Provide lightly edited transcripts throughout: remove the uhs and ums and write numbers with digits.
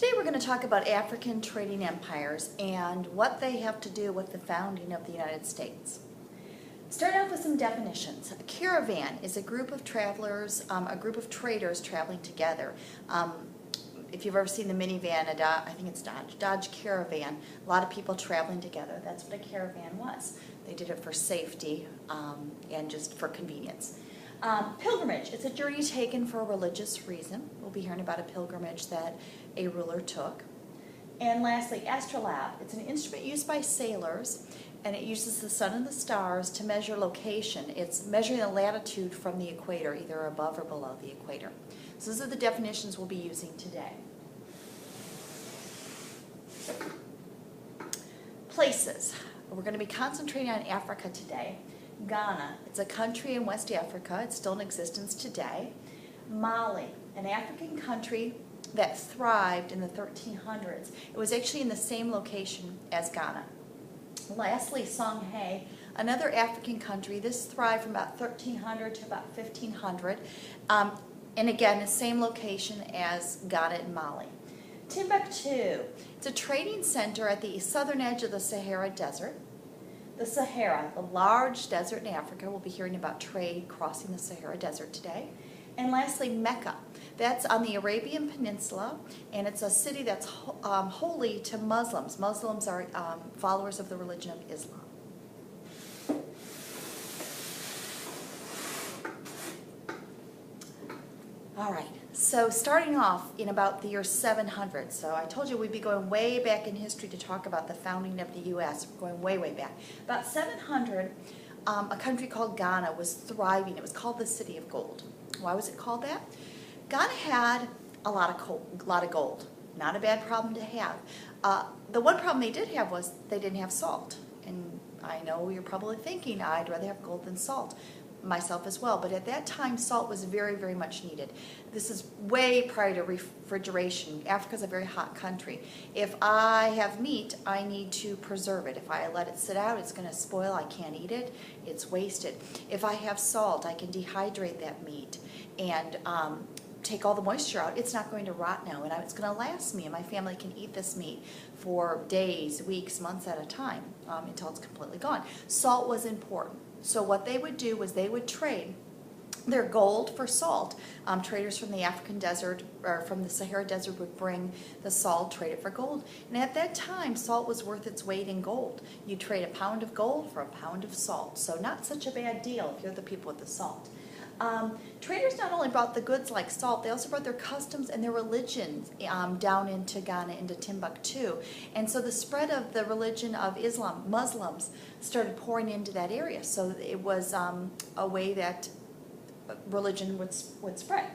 Today we're going to talk about African trading empires and what they have to do with the founding of the United States. Start off with some definitions. A caravan is a group of travelers, a group of traders traveling together. If you've ever seen the minivan, I think it's Dodge Caravan, a lot of people traveling together. That's what a caravan was. They did it for safety and just for convenience. Pilgrimage, it's a journey taken for a religious reason. We'll be hearing about a pilgrimage that a ruler took. And lastly, astrolabe, it's an instrument used by sailors, and it uses the sun and the stars to measure location. It's measuring the latitude from the equator, either above or below the equator. So those are the definitions we'll be using today. Places. We're going to be concentrating on Africa today. Ghana, it's a country in West Africa. It's still in existence today. Mali, an African country that thrived in the 1300s. It was actually in the same location as Ghana. Lastly, Songhai, another African country. This thrived from about 1300 to about 1500. And again, the same location as Ghana and Mali. Timbuktu, it's a trading center at the southern edge of the Sahara Desert. The Sahara, the large desert in Africa. We'll be hearing about trade crossing the Sahara Desert today. And lastly, Mecca. That's on the Arabian Peninsula, and it's a city that's holy to Muslims. Muslims are followers of the religion of Islam. All right, so starting off in about the year 700. So I told you we'd be going way back in history to talk about the founding of the U.S. We're going way, way back. About 700, a country called Ghana was thriving. It was called the City of Gold. Why was it called that? Ghana had a lot of gold. Not a bad problem to have. The one problem they did have was they didn't have salt. And I know you're probably thinking, I'd rather have gold than salt. Myself as well, but at that time salt was very, very much needed. This is way prior to refrigeration. Africa's a very hot country. If I have meat, I need to preserve it. If I let it sit out, it's going to spoil. I can't eat it. It's wasted. If I have salt, I can dehydrate that meat and take all the moisture out. It's not going to rot now, and it's going to last me, and my family can eat this meat for days, weeks, months at a time until it's completely gone. Salt was important. So what they would do was they would trade their gold for salt. Traders from the African desert or from the Sahara Desert would bring the salt, trade it for gold. And at that time, salt was worth its weight in gold. You trade a pound of gold for a pound of salt. So not such a bad deal if you're the people with the salt. Traders not only brought the goods like salt, they also brought their customs and their religions down into Ghana, into Timbuktu. And so the spread of the religion of Islam, Muslims, started pouring into that area. So it was a way that religion would spread.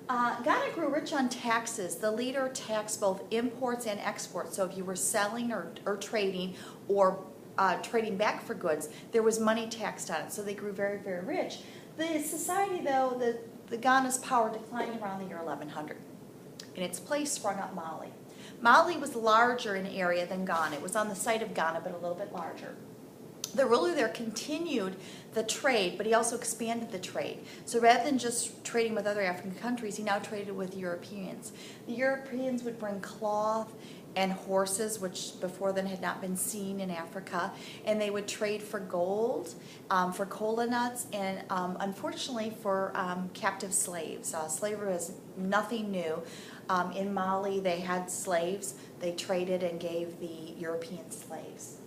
Ghana grew rich on taxes. The leader taxed both imports and exports. So if you were selling or trading or trading back for goods, there was money taxed on it. So they grew very, very rich. The society, though, the Ghana's power declined around the year 1100. In its place sprung up Mali. Mali was larger in area than Ghana. It was on the site of Ghana, but a little bit larger. The ruler there continued the trade, but he also expanded the trade. So rather than just trading with other African countries, he now traded with Europeans. The Europeans would bring cloth and horses, which before then had not been seen in Africa, and they would trade for gold, for cola nuts, and unfortunately for captive slaves. Slavery was nothing new. In Mali, they had slaves. They traded and gave the European slaves.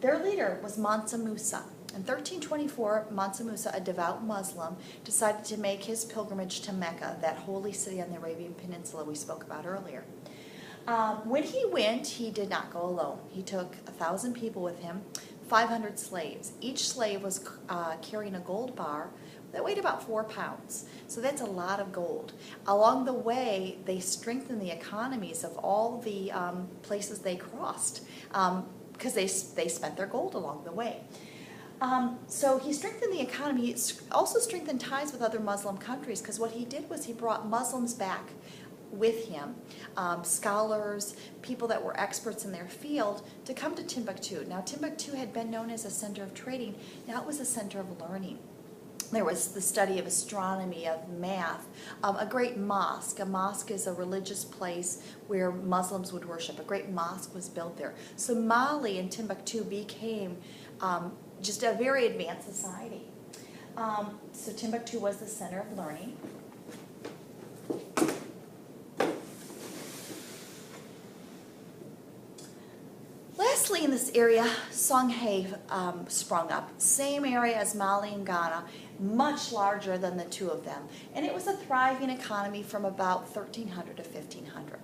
Their leader was Mansa Musa. In 1324, Mansa Musa, a devout Muslim, decided to make his pilgrimage to Mecca, that holy city on the Arabian Peninsula we spoke about earlier. When he went, he did not go alone. He took 1,000 people with him, 500 slaves. Each slave was carrying a gold bar that weighed about 4 pounds. So that's a lot of gold. Along the way, they strengthened the economies of all the places they crossed because they spent their gold along the way. So he strengthened the economy. He also strengthened ties with other Muslim countries because what he did was he brought Muslims back with him, scholars, people that were experts in their field, to come to Timbuktu. Now, Timbuktu had been known as a center of trading. Now it was a center of learning. There was the study of astronomy, of math, a great mosque. A mosque is a religious place where Muslims would worship. A great mosque was built there. So Mali and Timbuktu became just a very advanced society. So Timbuktu was the center of learning. Lastly, in this area, Songhai sprung up. Same area as Mali and Ghana, much larger than the two of them. And it was a thriving economy from about 1300 to 1500.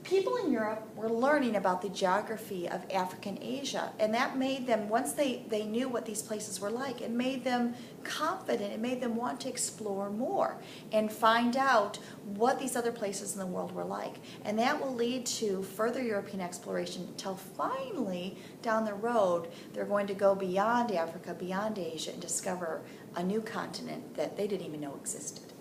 People in Europe were learning about the geography of Africa and Asia, and that made them, once they knew what these places were like, it made them confident, it made them want to explore more and find out what these other places in the world were like. And that will lead to further European exploration until finally, down the road, they're going to go beyond Africa, beyond Asia, and discover a new continent that they didn't even know existed.